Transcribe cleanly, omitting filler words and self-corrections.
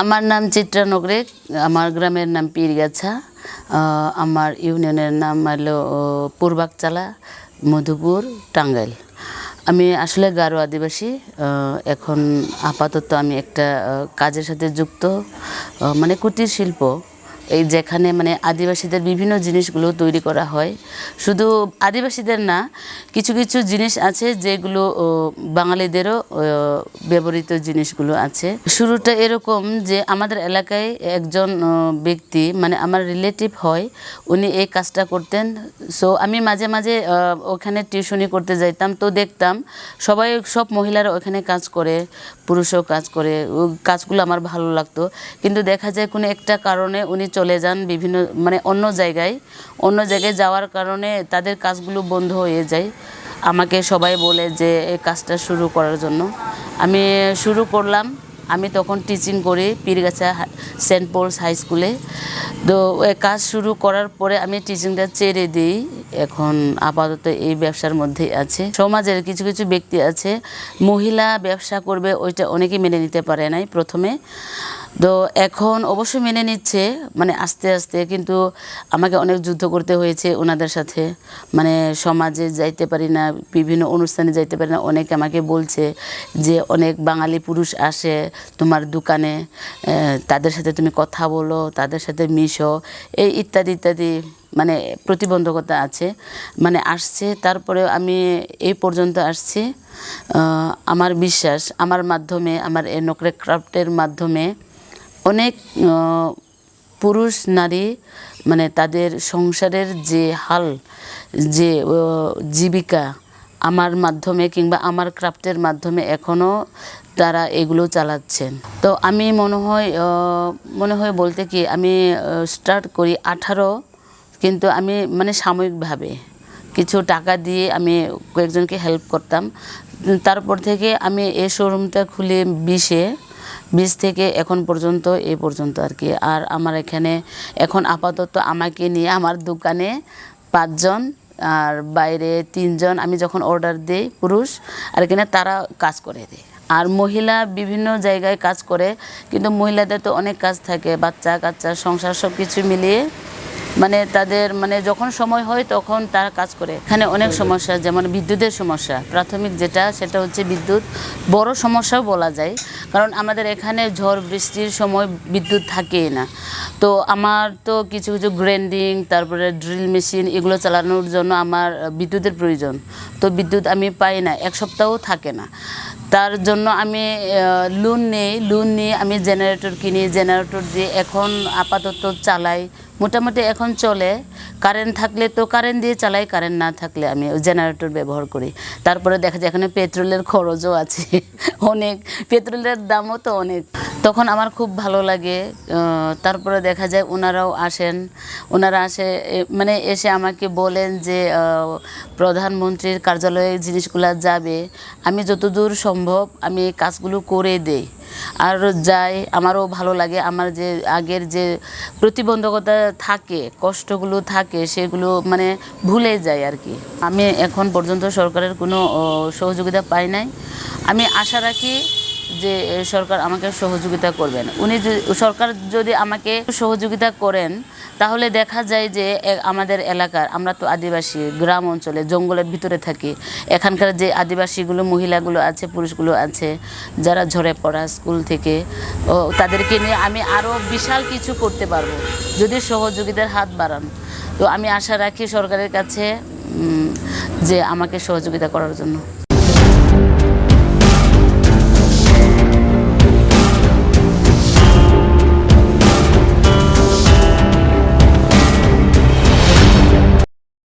আমার নাম চিত্রা নগরে, আমার গ্রামের নাম পীরগাছা, আমার ইউনিয়নের নাম হলো পূর্বাকচালা, মধুপুর, টাঙ্গাইল। আমি আসলে গারো আদিবাসী। এখন আপাতত আমি একটা কাজের সাথে যুক্ত, মানে কুটির শিল্প, এই যেখানে মানে আদিবাসীদের বিভিন্ন জিনিসগুলো তৈরি করা হয়। শুধু আদিবাসীদের না, কিছু কিছু জিনিস আছে যেগুলো বাঙালিদেরও ব্যবহৃত জিনিসগুলো আছে। শুরুটা এরকম যে আমাদের এলাকায় একজন ব্যক্তি, মানে আমার রিলেটিভ হয়, উনি এই কাজটা করতেন। সো আমি মাঝে মাঝে ওখানে টিউশনি করতে যাইতাম, তো দেখতাম সব মহিলারা ওখানে কাজ করে, পুরুষও কাজ করে। কাজগুলো আমার ভালো লাগতো, কিন্তু দেখা যায় কোনো একটা কারণে উনি চলে যান বিভিন্ন, মানে অন্য জায়গায় যাওয়ার কারণে তাদের কাজগুলো বন্ধ হয়ে যায়। আমাকে সবাই বলে যে এই কাজটা শুরু করার জন্য। আমি শুরু করলাম। আমি তখন টিচিং করি পীরগাছা সেন্ট পলস হাই স্কুলে। তো কাজ শুরু করার পরে আমি টিচিংটা ছেড়ে দিই। এখন আপাতত এই ব্যবসার মধ্যেই আছে। সমাজের কিছু কিছু ব্যক্তি আছে, মহিলা ব্যবসা করবে, ওইটা অনেকেই মেনে নিতে পারে নাই প্রথমে। তো এখন অবশ্যই মেনে নিচ্ছে, মানে আস্তে আস্তে, কিন্তু আমাকে অনেক যুদ্ধ করতে হয়েছে ওনাদের সাথে। মানে সমাজে যাইতে পারি না, বিভিন্ন অনুষ্ঠানে যাইতে পারি না। অনেকে আমাকে বলছে যে অনেক বাঙালি পুরুষ আসে তোমার দোকানে, তাদের সাথে তুমি কথা বলো, তাদের সাথে মিশো, এই ইত্যাদি ইত্যাদি, মানে প্রতিবন্ধকতা আছে, মানে আসছে। তারপরে আমি এই পর্যন্ত আসছি। আমার বিশ্বাস আমার মাধ্যমে, আমার এই নকরে ক্রাফটের মাধ্যমে অনেক পুরুষ নারী, মানে তাদের সংসারের যে হাল, যে জীবিকা, আমার মাধ্যমে কিংবা আমার ক্রাফটের মাধ্যমে এখনও তারা এগুলো চালাচ্ছেন। তো আমি মনে হয় বলতে কি, আমি স্টার্ট করি 18, কিন্তু আমি মানে সাময়িকভাবে কিছু টাকা দিয়ে আমি কয়েকজনকে হেল্প করতাম। তারপর থেকে আমি এই শোরুমটা খুলে 20 থেকে এখন পর্যন্ত, এই পর্যন্ত আর কি। আর আমার এখানে এখন আপাতত আমাকে নিয়ে আমার দোকানে 5 জন, আর বাইরে 3 জন। আমি যখন অর্ডার দিই পুরুষ, আর এখানে তারা কাজ করে দেয়। আর মহিলা বিভিন্ন জায়গায় কাজ করে, কিন্তু মহিলাদের তো অনেক কাজ থাকে, বাচ্চা কাচ্চা, সংসার সব কিছু মিলিয়ে, মানে তাদের মানে যখন সময় হয় তখন তারা কাজ করে। এখানে অনেক সমস্যা, যেমন বিদ্যুতের সমস্যা, প্রাথমিক যেটা, সেটা হচ্ছে বিদ্যুৎ। বড় সমস্যাও বলা যায়, কারণ আমাদের এখানে ঝড় বৃষ্টির সময় বিদ্যুৎ থাকেই না। তো আমার তো কিছু কিছু গ্রাইন্ডিং, তারপরে ড্রিল মেশিন, এগুলো চালানোর জন্য আমার বিদ্যুতের প্রয়োজন। তো বিদ্যুৎ আমি পাই না, 1 সপ্তাহও থাকে না। তার জন্য আমি লোন নিয়ে আমি জেনারেটর কিনি। জেনারেটর দিয়ে এখন আপাতত চালাই, মোটামুটি এখন চলে। কারেন্ট থাকলে তো কারেন্ট দিয়ে চালাই, কারেন্ট না থাকলে আমি জেনারেটর ব্যবহার করি। তারপরে দেখা যায় এখানে পেট্রোলের খরচও আছে অনেক, পেট্রোলের দামও তো অনেক। তখন আমার খুব ভালো লাগে। তারপরে দেখা যায় ওনারা আসে, মানে এসে আমাকে বলেন যে প্রধানমন্ত্রীর কার্যালয়ে জিনিসগুলো যাবে। আমি যতদূর সম্ভব আমি কাজগুলো করে দেই, আর যাই, আমারও ভালো লাগে। আমার যে আগের যে প্রতিবন্ধকতা থাকে, কষ্টগুলো থাকে, সেগুলো মানে ভুলে যায় আর কি। আমি এখন পর্যন্ত সরকারের কোনো সহযোগিতা পাই নাই। আমি আশা রাখি যে সরকার আমাকে সহযোগিতা করবেন। সরকার যদি আমাকে সহযোগিতা করেন, তাহলে দেখা যায় যে আমাদের এলাকার, আমরা তো আদিবাসী, গ্রাম অঞ্চলে জঙ্গলের ভিতরে থাকি। এখানকার যে আদিবাসীগুলো, মহিলাগুলো আছে, পুরুষগুলো আছে, যারা ঝরে পড়া স্কুল থেকে, তাদেরকে নিয়ে আমি আরও বিশাল কিছু করতে পারবো যদি সহযোগিতার হাত বাড়ান। তো আমি আশা রাখি সরকারের কাছে যে আমাকে সহযোগিতা করার জন্য।